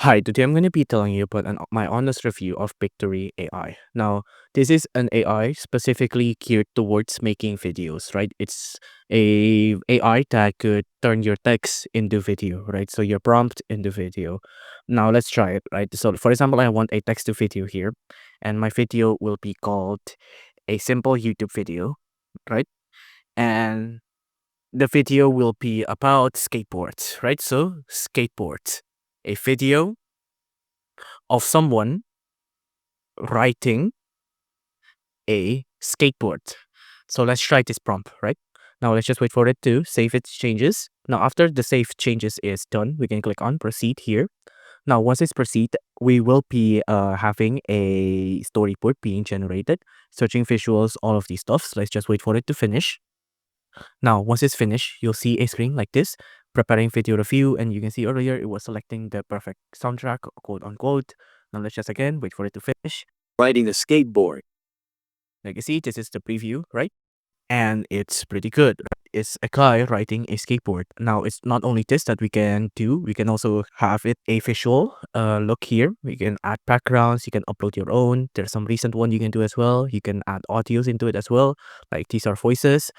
Hi, today I'm going to be telling you about my honest review of Pictory AI. Now, this is an AI specifically geared towards making videos, right? It's a AI that could turn your text into video, right? So your prompt into video. Now, let's try it, right? So, for example, I want a text to video here, and my video will be called a simple YouTube video, right? And the video will be about skateboards, right? So, skateboards, a video of someone riding a skateboard. So let's try this prompt, right? Now let's just wait for it to save its changes. Now after the save changes is done, we can click on proceed here. Now once it's proceed, we will be having a storyboard being generated, searching visuals, all of these stuff. So let's just wait for it to finish. Now once it's finished, you'll see a screen like this, preparing video review, and you can see earlier it was selecting the perfect soundtrack, quote unquote. Now let's just again wait for it to finish. Riding the skateboard. Like you see, this is the preview, right? And it's pretty good. It's a guy riding a skateboard. Now, it's not only this that we can do, we can also have it a visual look here. We can add backgrounds, you can upload your own. There's some recent one you can do as well. You can add audios into it as well. Like these are voices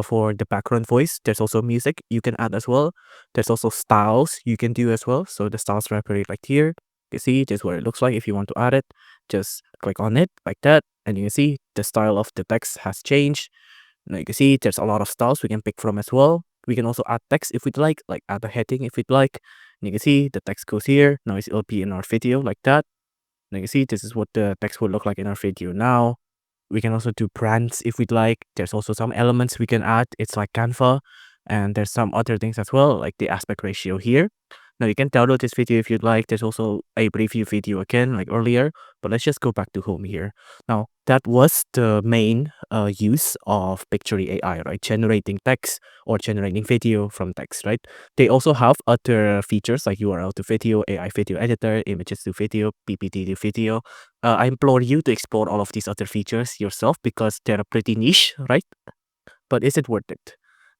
for the background voice. There's also music you can add as well. There's also styles you can do as well. So the styles are right here. You see, this is what it looks like if you want to add it. Just click on it like that. And you can see the style of the text has changed. Now you can see there's a lot of styles we can pick from as well. We can also add text if we'd like add a heading if we'd like. And you can see the text goes here. Now it'll be in our video like that. Now you can see this is what the text will look like in our video now. We can also do brands if we'd like. There's also some elements we can add. It's like Canva. And there's some other things as well, like the aspect ratio here. Now you can download this video if you'd like. There's also a preview video again, like earlier, but let's just go back to home here. Now that was the main use of Pictory AI, right? Generating text or generating video from text, right? They also have other features like URL to video, AI video editor, images to video, PPT to video. I implore you to explore all of these other features yourself because they're pretty niche, right? But is it worth it?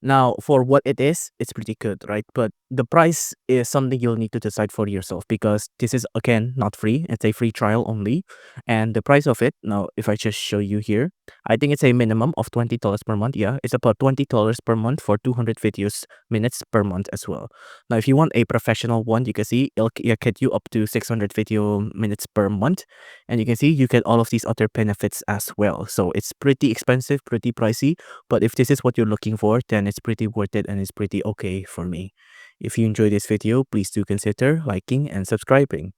Now, for what it is, it's pretty good, right? But the price is something you'll need to decide for yourself because this is, again, not free. It's a free trial only. And the price of it, now, if I just show you here, I think it's a minimum of $20 per month. Yeah, it's about $20 per month for 200 videos, minutes per month as well. Now, if you want a professional one, you can see it'll get you up to 600 video minutes per month. And you can see you get all of these other benefits as well. So it's pretty expensive, pretty pricey. But if this is what you're looking for, then it's pretty worth it and it's pretty okay for me. If you enjoyed this video, please do consider liking and subscribing.